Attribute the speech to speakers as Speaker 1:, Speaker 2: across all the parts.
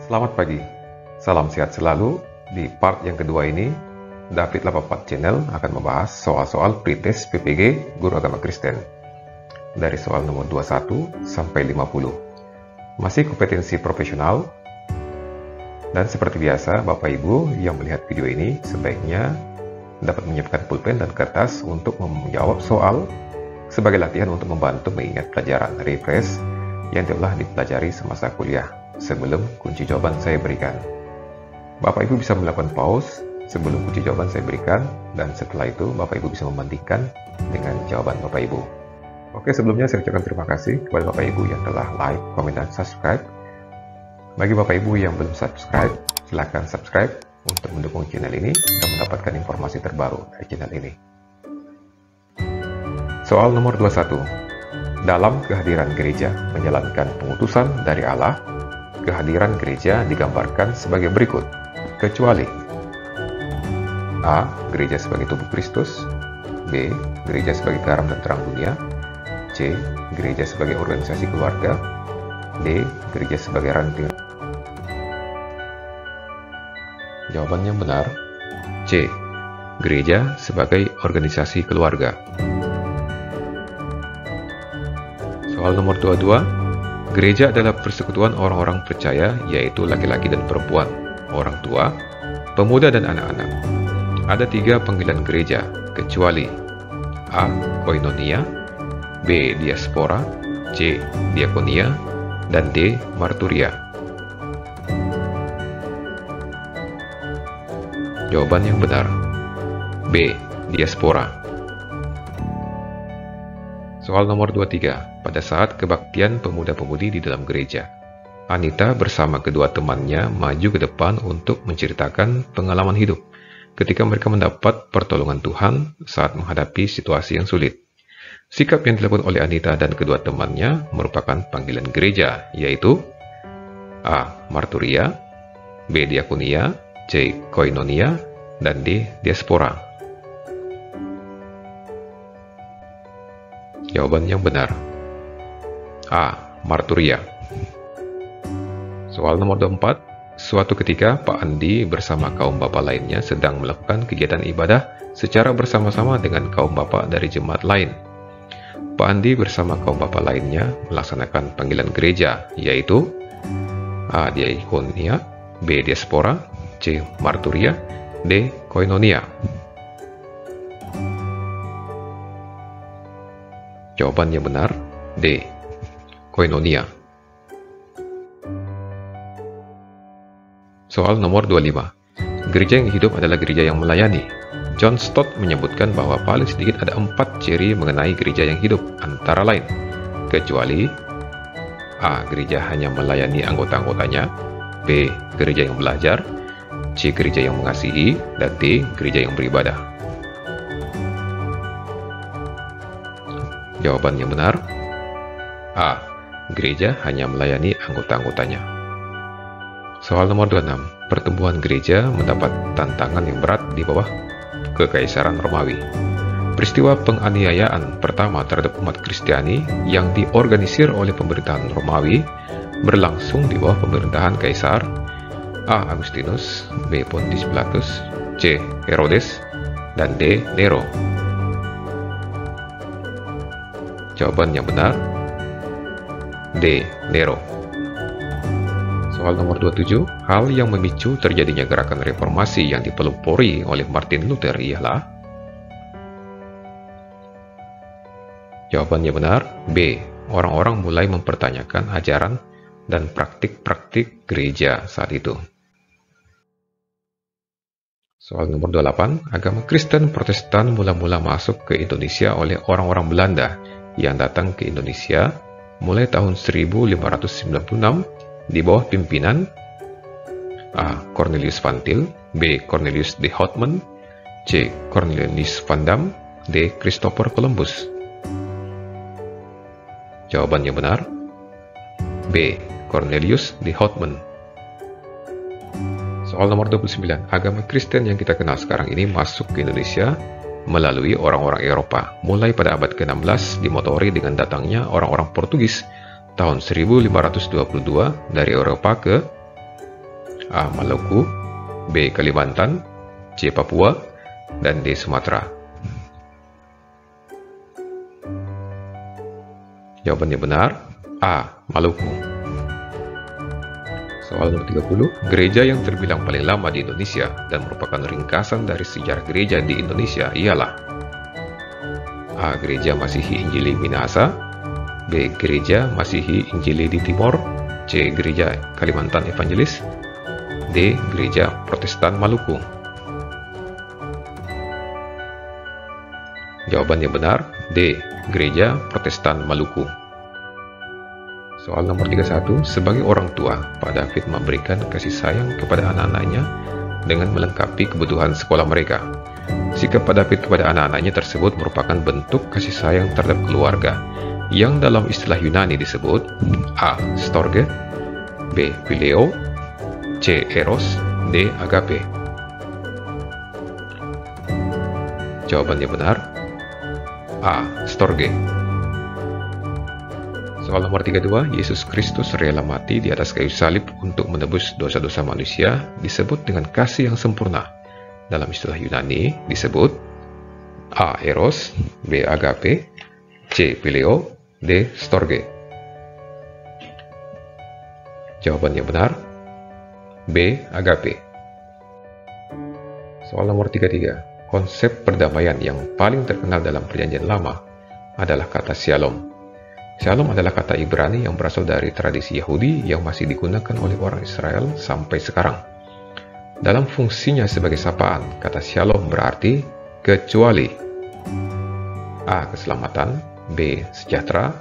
Speaker 1: Selamat pagi, salam sehat selalu. Di part yang kedua ini, David 84 Channel akan membahas soal-soal pretest PPG Guru Agama Kristen. Dari soal nomor 21 sampai 50. Masih kompetensi profesional. Dan seperti biasa, Bapak Ibu yang melihat video ini sebaiknya dapat menyiapkan pulpen dan kertas untuk menjawab soal sebagai latihan untuk membantu mengingat pelajaran refresh yang telah dipelajari semasa kuliah sebelum kunci jawaban saya berikan. Bapak Ibu bisa melakukan pause sebelum kunci jawaban saya berikan, dan setelah itu Bapak Ibu bisa membandingkan dengan jawaban Bapak Ibu. Oke, sebelumnya saya ucapkan terima kasih kepada Bapak Ibu yang telah like, komen, dan subscribe. Bagi Bapak Ibu yang belum subscribe, silakan subscribe untuk mendukung channel ini dan mendapatkan informasi terbaru dari channel ini. Soal nomor 21. Dalam kehadiran gereja menjalankan pengutusan dari Allah, kehadiran gereja digambarkan sebagai berikut, kecuali A. Gereja sebagai tubuh Kristus, B. Gereja sebagai garam dan terang dunia, C. Gereja sebagai organisasi keluarga, D. Gereja sebagai ranting. Jawaban yang benar C. Gereja sebagai organisasi keluarga. Soal nomor 22. Gereja adalah persekutuan orang-orang percaya, yaitu laki-laki dan perempuan, orang tua, pemuda dan anak-anak. Ada 3 panggilan gereja, kecuali A. Koinonia, B. Diaspora, C. Diakonia, dan D. Marturia. Jawaban yang benar B. Diaspora. Soal nomor 23. Pada saat kebaktian pemuda-pemudi di dalam gereja, Anita bersama kedua temannya maju ke depan untuk menceritakan pengalaman hidup ketika mereka mendapat pertolongan Tuhan saat menghadapi situasi yang sulit. Sikap yang dilakukan oleh Anita dan kedua temannya merupakan panggilan gereja, yaitu A. Marturia, B. Diakonia, C. Koinonia, dan D. Diaspora. Jawaban yang benar A. Marturia. Soal nomor 24. Suatu ketika Pak Andi bersama kaum bapak lainnya sedang melakukan kegiatan ibadah secara bersama-sama dengan kaum bapak dari jemaat lain. Pak Andi bersama kaum bapak lainnya melaksanakan panggilan gereja, yaitu A. Diakonia, B. Diaspora, C. Marturia, D. Koinonia. Jawaban yang benar D. Koinonia. Soal nomor 25. Gereja yang hidup adalah gereja yang melayani. John Stott menyebutkan bahwa paling sedikit ada 4 ciri mengenai gereja yang hidup, antara lain, kecuali A. Gereja hanya melayani anggota-anggotanya, B. Gereja yang belajar, C. Gereja yang mengasihi, dan D. Gereja yang beribadah. Jawaban yang benar A. Gereja hanya melayani anggota-anggotanya. Soal nomor 26. Pertumbuhan gereja mendapat tantangan yang berat di bawah Kekaisaran Romawi. Peristiwa penganiayaan pertama terhadap umat Kristiani yang diorganisir oleh pemerintahan Romawi berlangsung di bawah pemerintahan Kaisar A. Agustinus, B. Pontius Pilatus, C. Herodes, dan D. Nero. Jawaban yang benar D. Nero. Soal nomor 27. Hal yang memicu terjadinya gerakan reformasi yang dipelopori oleh Martin Luther ialah Jawaban yang benar B. Orang-orang mulai mempertanyakan ajaran dan praktik-praktik gereja saat itu. Soal nomor 28. Agama Kristen Protestan mula-mula masuk ke Indonesia oleh orang-orang Belanda yang datang ke Indonesia mulai tahun 1596 di bawah pimpinan A. Cornelius Van Til, B. Cornelius de Houtman, C. Cornelius Van Dam, D. Christopher Columbus. Jawaban yang benar B. Cornelius de Houtman. Soal nomor 29. Agama Kristen yang kita kenal sekarang ini masuk ke Indonesia melalui orang-orang Eropa, mulai pada abad ke-16 dimotori dengan datangnya orang-orang Portugis tahun 1522 dari Eropa ke A. Maluku, B. Kalimantan, C. Papua, dan D. Sumatera. Jawabannya benar, A. Maluku. Soal nomor 30, gereja yang terbilang paling lama di Indonesia dan merupakan ringkasan dari sejarah gereja di Indonesia ialah A. Gereja Masihi Injili Minahasa, B. Gereja Masihi Injili di Timor, C. Gereja Kalimantan Evangelis, D. Gereja Protestan Maluku. Jawabannya benar, D. Gereja Protestan Maluku. Soal nomor 31, sebagai orang tua, Pak David memberikan kasih sayang kepada anak-anaknya dengan melengkapi kebutuhan sekolah mereka. Sikap Pak David kepada anak-anaknya tersebut merupakan bentuk kasih sayang terhadap keluarga, yang dalam istilah Yunani disebut A. Storge, B. Phileo, C. Eros, D. Agape. Jawabannya benar, A. Storge. Soal nomor 32, Yesus Kristus rela mati di atas kayu salib untuk menebus dosa-dosa manusia disebut dengan kasih yang sempurna. Dalam istilah Yunani disebut A. Eros, B. Agape, C. Phileo, D. Storge. Jawabannya benar, B. Agape. Soal nomor 33, konsep perdamaian yang paling terkenal dalam Perjanjian Lama adalah kata Shalom. Shalom adalah kata Ibrani yang berasal dari tradisi Yahudi yang masih digunakan oleh orang Israel sampai sekarang. Dalam fungsinya sebagai sapaan, kata Shalom berarti kecuali A. Keselamatan, B. Sejahtera,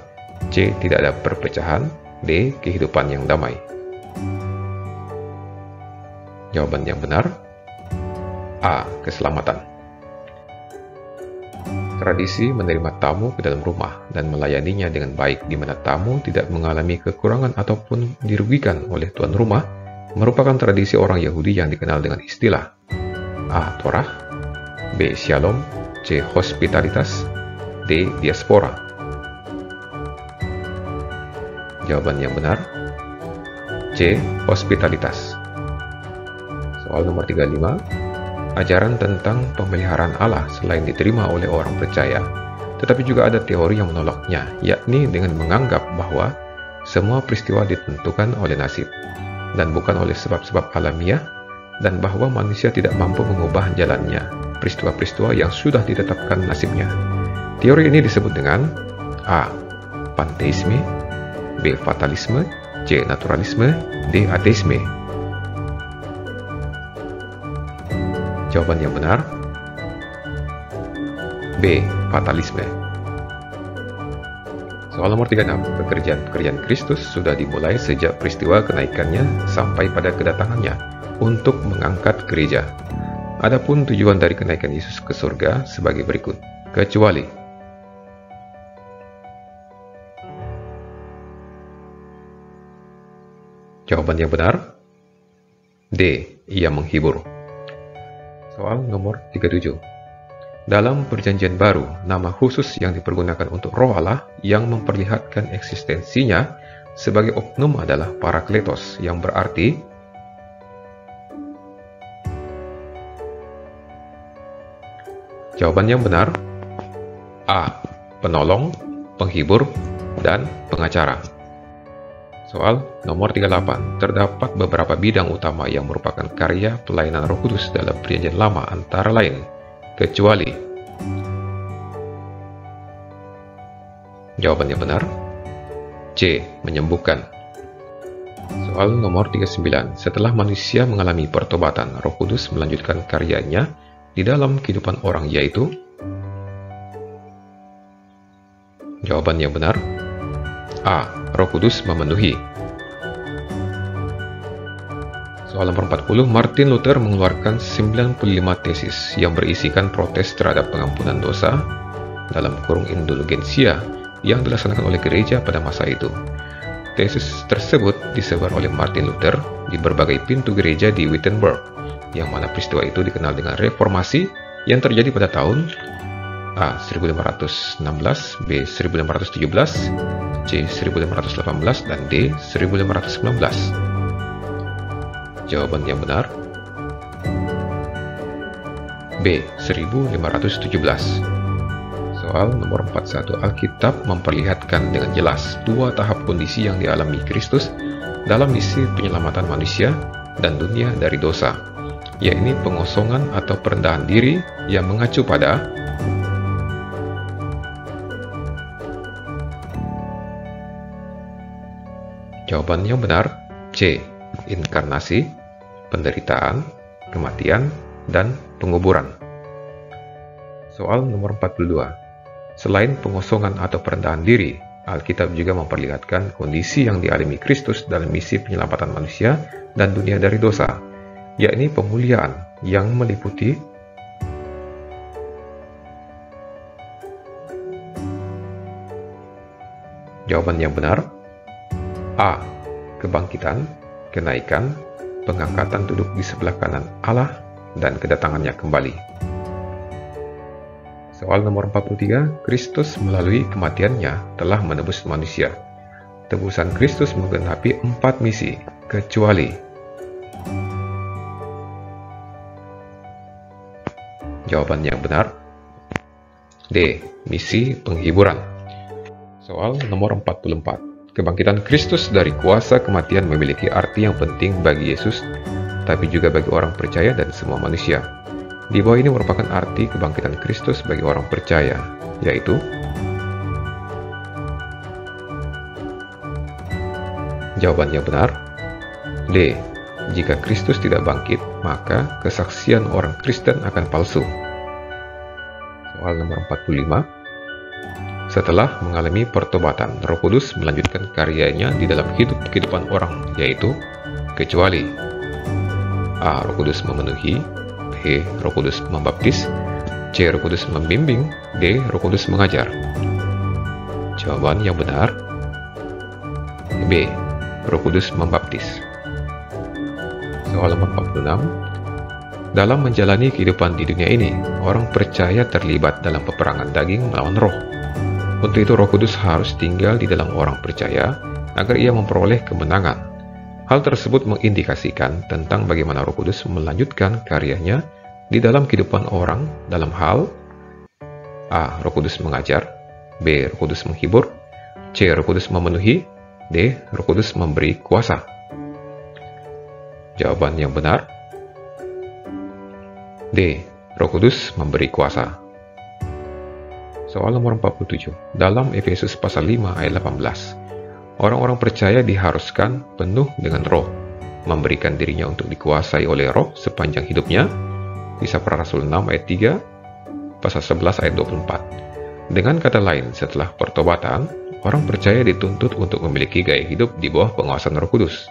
Speaker 1: C. Tidak ada perpecahan, D. Kehidupan yang damai. Jawaban yang benar, A. Keselamatan. Tradisi menerima tamu ke dalam rumah dan melayaninya dengan baik di mana tamu tidak mengalami kekurangan ataupun dirugikan oleh tuan rumah merupakan tradisi orang Yahudi yang dikenal dengan istilah A. Torah, B. Shalom, C. Hospitalitas, D. Diaspora. Jawaban yang benar, C. Hospitalitas. Soal nomor 35, ajaran tentang pemeliharaan Allah selain diterima oleh orang percaya, tetapi juga ada teori yang menolaknya, yakni dengan menganggap bahwa semua peristiwa ditentukan oleh nasib dan bukan oleh sebab-sebab alamiah, dan bahwa manusia tidak mampu mengubah jalannya peristiwa-peristiwa yang sudah ditetapkan nasibnya. Teori ini disebut dengan A. Panteisme, B. Fatalisme, C. Naturalisme, D. Ateisme. Jawaban yang benar, B. Fatalisme. Soal nomor 36, pekerjaan Kristus sudah dimulai sejak peristiwa kenaikannya sampai pada kedatangannya untuk mengangkat gereja. Adapun tujuan dari kenaikan Yesus ke surga sebagai berikut, kecuali jawaban yang benar, D. Ia menghibur. Soal nomor 37. Dalam Perjanjian Baru, nama khusus yang dipergunakan untuk Roh Allah yang memperlihatkan eksistensinya sebagai oknum adalah Parakletos, yang berarti jawaban yang benar, A. Penolong, penghibur, dan pengacara. Soal nomor 38. Terdapat beberapa bidang utama yang merupakan karya pelayanan Roh Kudus dalam Perjanjian Lama, antara lain kecuali. Jawabannya benar, C. Menyembuhkan. Soal nomor 39. Setelah manusia mengalami pertobatan, Roh Kudus melanjutkan karyanya di dalam kehidupan orang, yaitu. Jawaban yang benar, A. Roh Kudus memenuhi. Soal nomor 40, Martin Luther mengeluarkan 95 tesis yang berisikan protes terhadap pengampunan dosa dalam kurung indulgensia yang dilaksanakan oleh gereja pada masa itu. Tesis tersebut disebar oleh Martin Luther di berbagai pintu gereja di Wittenberg, yang mana peristiwa itu dikenal dengan reformasi yang terjadi pada tahun A. 1516, B. 1517, C. 1518, dan D. 1519. Jawaban yang benar B. 1517. Soal nomor 41. Alkitab memperlihatkan dengan jelas dua tahap kondisi yang dialami Kristus dalam misi penyelamatan manusia dan dunia dari dosa, yakni pengosongan atau perendahan diri yang mengacu pada jawaban yang benar C. Inkarnasi, penderitaan, kematian, dan penguburan. Soal nomor 42. Selain pengosongan atau perendahan diri, Alkitab juga memperlihatkan kondisi yang dialami Kristus dalam misi penyelamatan manusia dan dunia dari dosa, yakni pemuliaan yang meliputi jawaban yang benar A. Kebangkitan, kenaikan, pengangkatan duduk di sebelah kanan Allah, dan kedatangannya kembali. Soal nomor 43, Kristus melalui kematiannya telah menebus manusia. Tebusan Kristus menggenapi 4 misi, kecuali jawaban yang benar D. Misi penghiburan. Soal nomor 44. Kebangkitan Kristus dari kuasa kematian memiliki arti yang penting bagi Yesus, tapi juga bagi orang percaya dan semua manusia. Di bawah ini merupakan arti kebangkitan Kristus bagi orang percaya, yaitu jawaban yang benar D. Jika Kristus tidak bangkit, maka kesaksian orang Kristen akan palsu. Soal nomor 45. Setelah mengalami pertobatan, Roh Kudus melanjutkan karyanya di dalam kehidupan orang, yaitu kecuali A. Roh Kudus memenuhi, B. Roh Kudus membaptis, C. Roh Kudus membimbing, D. Roh Kudus mengajar. Jawaban yang benar B. Roh Kudus membaptis. Soal nomor 46. Dalam menjalani kehidupan di dunia ini, orang percaya terlibat dalam peperangan daging melawan roh. Untuk itu Roh Kudus harus tinggal di dalam orang percaya agar ia memperoleh kemenangan. Hal tersebut mengindikasikan tentang bagaimana Roh Kudus melanjutkan karyanya di dalam kehidupan orang dalam hal A. Roh Kudus mengajar, B. Roh Kudus menghibur, C. Roh Kudus memenuhi, D. Roh Kudus memberi kuasa. Jawaban yang benar D. Roh Kudus memberi kuasa. Soal nomor 47. Dalam Efesus pasal 5 ayat 18, orang-orang percaya diharuskan penuh dengan roh, memberikan dirinya untuk dikuasai oleh roh sepanjang hidupnya. Kisah Para Rasul 6 ayat 3, pasal 11 ayat 24. Dengan kata lain, setelah pertobatan, orang percaya dituntut untuk memiliki gaya hidup di bawah penguasaan Roh Kudus.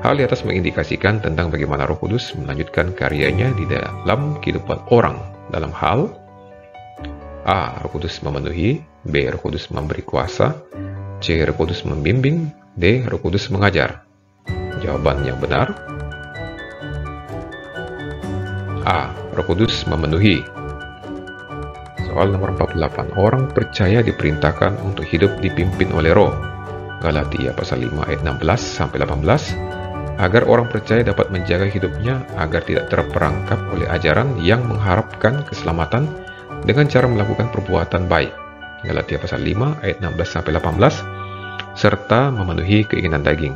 Speaker 1: Hal di atas mengindikasikan tentang bagaimana Roh Kudus melanjutkan karyanya di dalam kehidupan orang dalam hal A. Roh Kudus memenuhi, B. Roh Kudus memberi kuasa, C. Roh Kudus membimbing, D. Roh Kudus mengajar. Jawaban yang benar A. Roh Kudus memenuhi. Soal nomor 48. Orang percaya diperintahkan untuk hidup dipimpin oleh roh. Galatia pasal 5 ayat 16 sampai 18, agar orang percaya dapat menjaga hidupnya agar tidak terperangkap oleh ajaran yang mengharapkan keselamatan dengan cara melakukan perbuatan baik. Galatia pasal 5 ayat 16 sampai 18, serta memenuhi keinginan daging.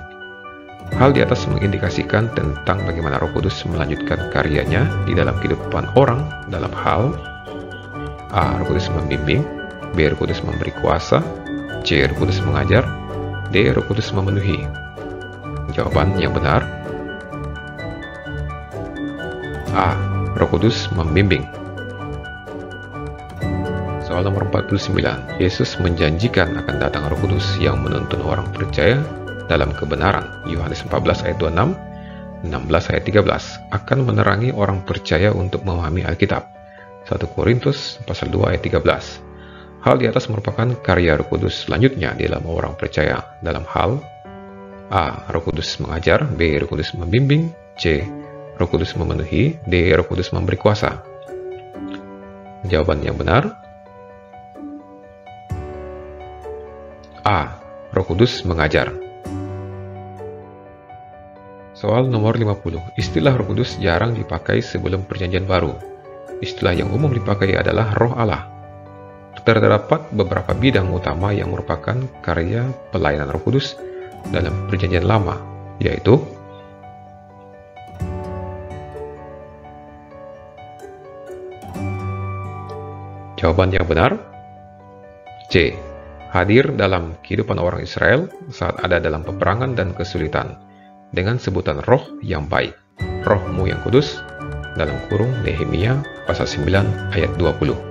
Speaker 1: Hal di atas mengindikasikan tentang bagaimana Roh Kudus melanjutkan karyanya di dalam kehidupan orang dalam hal A. Roh Kudus membimbing, B. Roh Kudus memberi kuasa, C. Roh Kudus mengajar, D. Roh Kudus memenuhi. Jawaban yang benar A. Roh Kudus membimbing. Soal nomor 49. Yesus menjanjikan akan datang Roh Kudus yang menuntun orang percaya dalam kebenaran. Yohanes 14 ayat 26, 16 ayat 13 akan menerangi orang percaya untuk memahami Alkitab. 1 Korintus pasal 2 ayat 13. Hal di atas merupakan karya Roh Kudus selanjutnya di dalam orang percaya dalam hal A. Roh Kudus mengajar, B. Roh Kudus membimbing, C. Roh Kudus memenuhi, D. Roh Kudus memberi kuasa. Jawaban yang benar A. Roh Kudus mengajar. Soal nomor 50. Istilah Roh Kudus jarang dipakai sebelum Perjanjian Baru. Istilah yang umum dipakai adalah Roh Allah. Terdapat beberapa bidang utama yang merupakan karya pelayanan Roh Kudus dalam Perjanjian Lama, yaitu jawaban yang benar C. Hadir dalam kehidupan orang Israel saat ada dalam peperangan dan kesulitan dengan sebutan roh yang baik, rohmu yang kudus, dalam kurung Nehemia pasal 9 ayat 20.